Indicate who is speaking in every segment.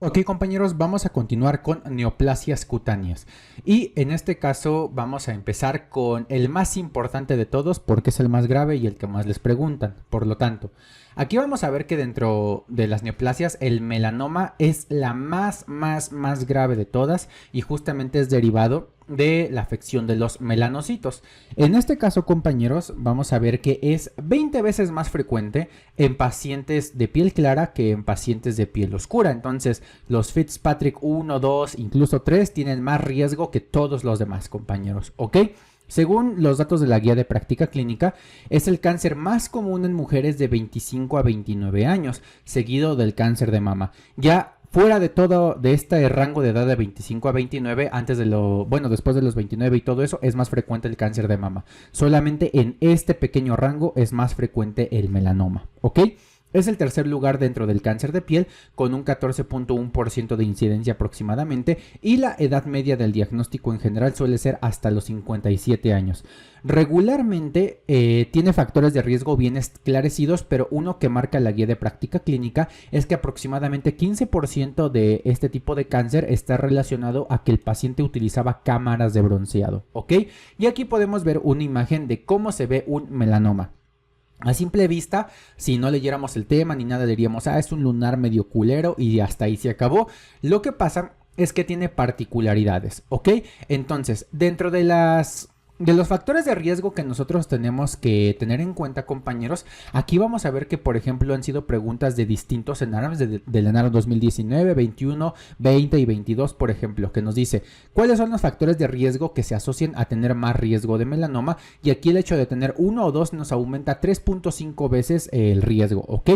Speaker 1: Ok, compañeros, vamos a continuar con neoplasias cutáneas y en este caso vamos a empezar con el más importante de todos porque es el más grave y el que más les preguntan. Por lo tanto, aquí vamos a ver que dentro de las neoplasias el melanoma es la más grave de todas y justamente es derivado de la afección de los melanocitos. En este caso, compañeros, vamos a ver que es 20 veces más frecuente en pacientes de piel clara que en pacientes de piel oscura. Entonces, los Fitzpatrick 1, 2, incluso 3 tienen más riesgo que todos los demás, compañeros, ¿ok? Según los datos de la guía de práctica clínica, es el cáncer más común en mujeres de 25 a 29 años, seguido del cáncer de mama. Ya fuera de todo de este rango de edad de 25 a 29, después de los 29 y todo eso, es más frecuente el cáncer de mama. Solamente en este pequeño rango es más frecuente el melanoma, ¿ok? Es el tercer lugar dentro del cáncer de piel, con un 14.1% de incidencia aproximadamente, y la edad media del diagnóstico en general suele ser hasta los 57 años. Regularmente tiene factores de riesgo bien esclarecidos, pero uno que marca la guía de práctica clínica es que aproximadamente 15% de este tipo de cáncer está relacionado a que el paciente utilizaba cámaras de bronceado, ¿ok? Y aquí podemos ver una imagen de cómo se ve un melanoma. A simple vista, si no leyéramos el tema ni nada, diríamos, es un lunar medio culero y hasta ahí se acabó. Lo que pasa es que tiene particularidades, ¿ok? Entonces, dentro de los factores de riesgo que nosotros tenemos que tener en cuenta, compañeros, aquí vamos a ver que, por ejemplo, han sido preguntas de distintos ENARMs del ENARM 2019, 21, 20 y 22, por ejemplo, que nos dice cuáles son los factores de riesgo que se asocian a tener más riesgo de melanoma, y aquí el hecho de tener uno o dos nos aumenta 3.5 veces el riesgo, ¿ok?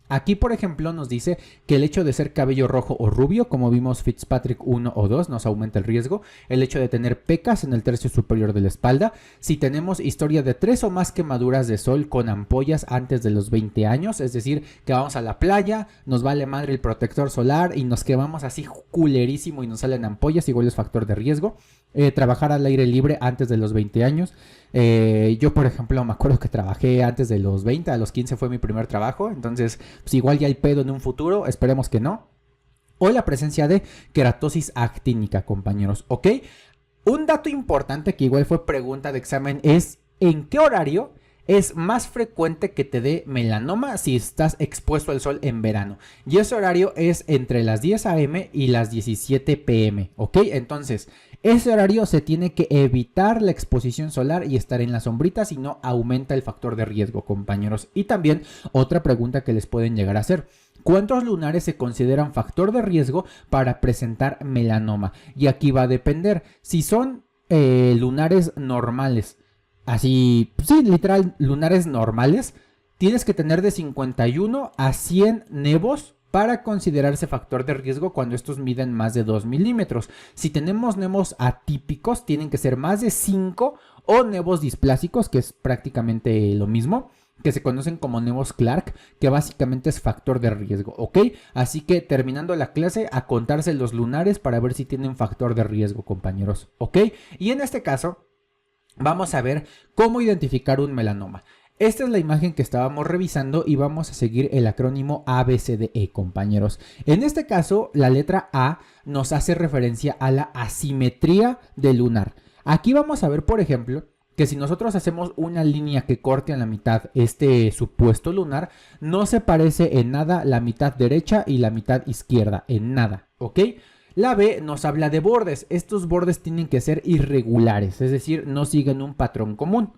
Speaker 1: Aquí, por ejemplo, nos dice que el hecho de ser cabello rojo o rubio, como vimos Fitzpatrick 1 o 2, nos aumenta el riesgo. El hecho de tener pecas en el tercio superior de la espalda. Si tenemos historia de 3 o más quemaduras de sol con ampollas antes de los 20 años, es decir, que vamos a la playa, nos vale madre el protector solar y nos quemamos así culerísimo y nos salen ampollas, igual es factor de riesgo. Trabajar al aire libre antes de los 20 años. Yo, por ejemplo, me acuerdo que trabajé antes de los 20, a los 15 fue mi primer trabajo, entonces pues igual ya hay pedo en un futuro, esperemos que no. O la presencia de queratosis actínica, compañeros, ¿ok? Un dato importante que igual fue pregunta de examen es ¿en qué horario es más frecuente que te dé melanoma si estás expuesto al sol en verano? Y ese horario es entre las 10 a.m. y las 17 p.m., ¿ok? Entonces, ese horario se tiene que evitar la exposición solar y estar en la sombrita, si no aumenta el factor de riesgo, compañeros. Y también otra pregunta que les pueden llegar a hacer: ¿cuántos lunares se consideran factor de riesgo para presentar melanoma? Y aquí va a depender. Si son lunares normales, así, sí, literal, lunares normales, tienes que tener de 51 a 100 nevos para considerarse factor de riesgo cuando estos miden más de 2 milímetros. Si tenemos nevos atípicos, tienen que ser más de 5, o nevos displásicos, que es prácticamente lo mismo, que se conocen como nevos Clark, que básicamente es factor de riesgo, ¿ok? Así que terminando la clase, a contarse los lunares para ver si tienen factor de riesgo, compañeros, ¿ok? Y en este caso, vamos a ver cómo identificar un melanoma. Esta es la imagen que estábamos revisando y vamos a seguir el acrónimo ABCDE, compañeros. En este caso, la letra A nos hace referencia a la asimetría del lunar. Aquí vamos a ver, por ejemplo, que si nosotros hacemos una línea que corte a la mitad este supuesto lunar, no se parece en nada la mitad derecha y la mitad izquierda, en nada, ¿ok? La B nos habla de bordes. Estos bordes tienen que ser irregulares, es decir, no siguen un patrón común.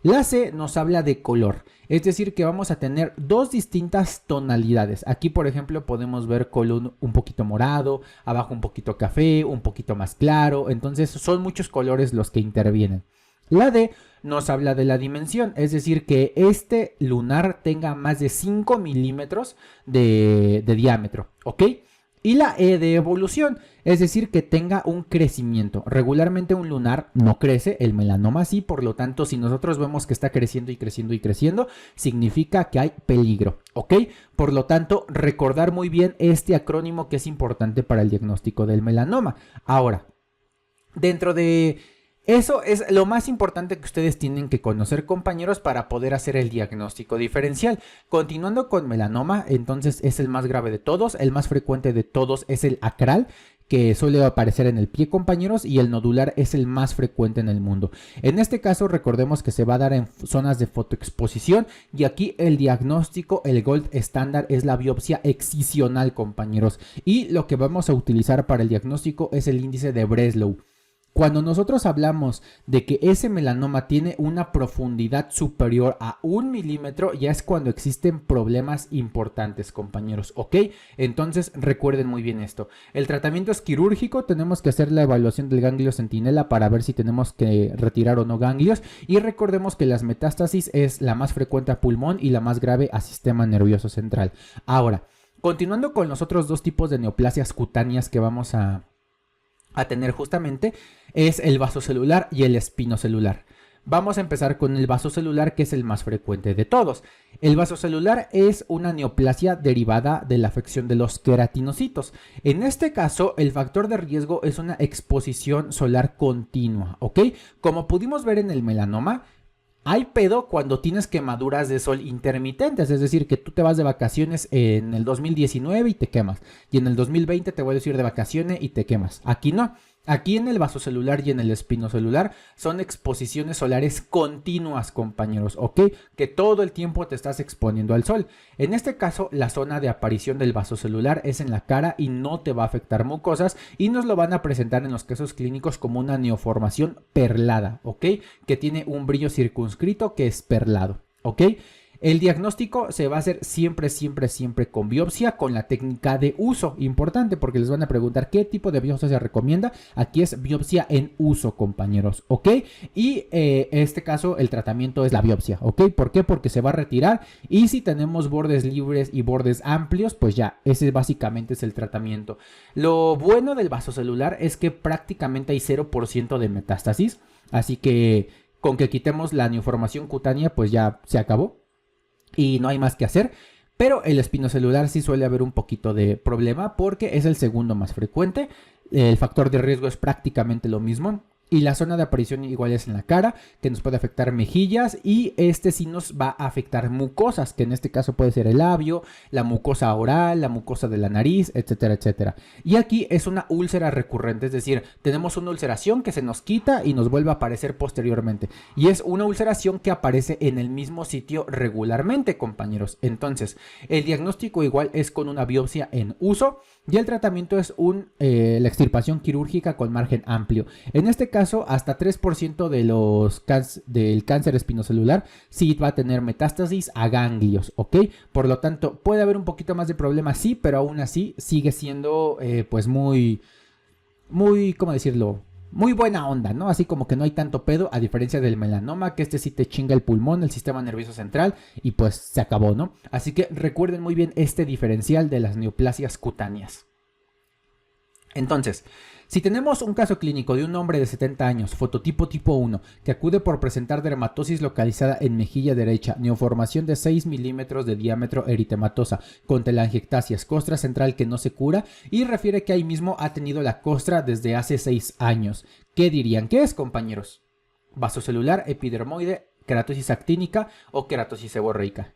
Speaker 1: La C nos habla de color, es decir, que vamos a tener dos distintas tonalidades. Aquí, por ejemplo, podemos ver color un poquito morado, abajo un poquito café, un poquito más claro. Entonces, son muchos colores los que intervienen. La D nos habla de la dimensión, es decir, que este lunar tenga más de 5 milímetros de diámetro, ¿ok? Y la E de evolución, es decir, que tenga un crecimiento. Regularmente un lunar no crece, el melanoma sí, por lo tanto, si nosotros vemos que está creciendo y creciendo y creciendo, significa que hay peligro, ¿ok? Por lo tanto, recordar muy bien este acrónimo que es importante para el diagnóstico del melanoma. Ahora, dentro de Eso es lo más importante que ustedes tienen que conocer, compañeros, para poder hacer el diagnóstico diferencial. Continuando con melanoma, entonces es el más grave de todos, el más frecuente de todos es el acral, que suele aparecer en el pie, compañeros, y el nodular es el más frecuente en el mundo. En este caso, recordemos que se va a dar en zonas de fotoexposición, y aquí el diagnóstico, el gold estándar, es la biopsia excisional, compañeros, y lo que vamos a utilizar para el diagnóstico es el índice de Breslow. Cuando nosotros hablamos de que ese melanoma tiene una profundidad superior a 1 milímetro, ya es cuando existen problemas importantes, compañeros, ¿ok? Entonces recuerden muy bien esto. El tratamiento es quirúrgico, tenemos que hacer la evaluación del ganglio centinela para ver si tenemos que retirar o no ganglios, y recordemos que las metástasis es la más frecuente a pulmón y la más grave a sistema nervioso central. Ahora, continuando con los otros dos tipos de neoplasias cutáneas que vamos a tener justamente, es el vasocelular y el espinocelular. Vamos a empezar con el vasocelular, que es el más frecuente de todos. El vasocelular es una neoplasia derivada de la afección de los queratinocitos. En este caso, el factor de riesgo es una exposición solar continua, ¿ok? Como pudimos ver en el melanoma, hay pedo cuando tienes quemaduras de sol intermitentes, es decir, que tú te vas de vacaciones en el 2019 y te quemas, y en el 2020 te vuelves a ir de vacaciones y te quemas. Aquí no. Aquí en el vasocelular y en el espinocelular son exposiciones solares continuas, compañeros, ¿ok? Que todo el tiempo te estás exponiendo al sol. En este caso, la zona de aparición del vasocelular es en la cara y no te va a afectar mucosas, y nos lo van a presentar en los casos clínicos como una neoformación perlada, ¿ok? Que tiene un brillo circunscrito que es perlado, ¿ok? El diagnóstico se va a hacer siempre con biopsia, con la técnica de uso. Importante, porque les van a preguntar qué tipo de biopsia se recomienda. Aquí es biopsia en uso, compañeros, ¿ok? Y en este caso el tratamiento es la biopsia, ¿ok? ¿Por qué? Porque se va a retirar, y si tenemos bordes libres y bordes amplios, pues ya, ese básicamente es el tratamiento. Lo bueno del vasocelular es que prácticamente hay 0% de metástasis, así que con que quitemos la neoformación cutánea, pues ya se acabó y no hay más que hacer. Pero el espinocelular sí suele haber un poquito de problema porque es el segundo más frecuente. El factor de riesgo es prácticamente lo mismo. Y la zona de aparición igual es en la cara, que nos puede afectar mejillas, y este sí nos va a afectar mucosas, que en este caso puede ser el labio, la mucosa oral, la mucosa de la nariz, etcétera, etcétera. Y aquí es una úlcera recurrente, es decir, tenemos una ulceración que se nos quita y nos vuelve a aparecer posteriormente. Y es una ulceración que aparece en el mismo sitio regularmente, compañeros. Entonces, el diagnóstico igual es con una biopsia en uso, y el tratamiento es la extirpación quirúrgica con margen amplio. En este caso, hasta 3% del cáncer espinocelular sí va a tener metástasis a ganglios, ¿ok? Por lo tanto, puede haber un poquito más de problema, sí, pero aún así sigue siendo pues muy, ¿cómo decirlo? Muy buena onda, ¿no? Así como que no hay tanto pedo, a diferencia del melanoma, que este sí te chinga el pulmón, el sistema nervioso central, y pues se acabó, ¿no? Así que recuerden muy bien este diferencial de las neoplasias cutáneas. Entonces, si tenemos un caso clínico de un hombre de 70 años, fototipo tipo 1, que acude por presentar dermatosis localizada en mejilla derecha, neoformación de 6 milímetros de diámetro eritematosa, con telangiectasias, costra central que no se cura, y refiere que ahí mismo ha tenido la costra desde hace 6 años. ¿Qué dirían que es, compañeros? Vasocelular, epidermoide, queratosis actínica o queratosis seborreica.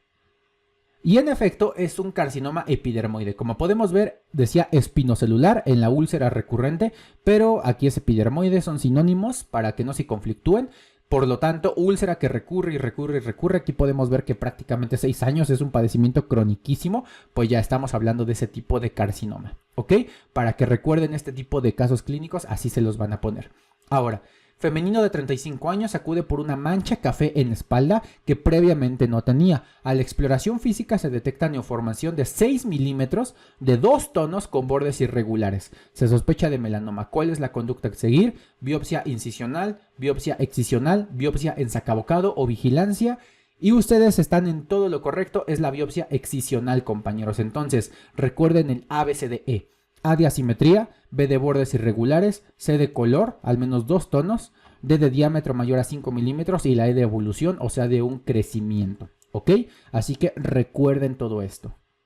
Speaker 1: Y en efecto es un carcinoma epidermoide. Como podemos ver, decía espinocelular en la úlcera recurrente, pero aquí es epidermoide, son sinónimos para que no se conflictúen. Por lo tanto, úlcera que recurre y recurre y recurre. Aquí podemos ver que prácticamente 6 años es un padecimiento croniquísimo, pues ya estamos hablando de ese tipo de carcinoma, ¿ok? Para que recuerden este tipo de casos clínicos, así se los van a poner. Ahora, femenino de 35 años acude por una mancha café en espalda que previamente no tenía. A la exploración física se detecta neoformación de 6 milímetros de 2 tonos con bordes irregulares. Se sospecha de melanoma. ¿Cuál es la conducta a seguir? Biopsia incisional, biopsia excisional, biopsia en sacabocado o vigilancia. Y ustedes están en todo lo correcto, es la biopsia excisional, compañeros. Entonces, recuerden el ABCDE. A de asimetría, B de bordes irregulares, C de color, al menos 2 tonos, D de diámetro mayor a 5 milímetros y la E de evolución, o sea, de un crecimiento, ¿ok? Así que recuerden todo esto.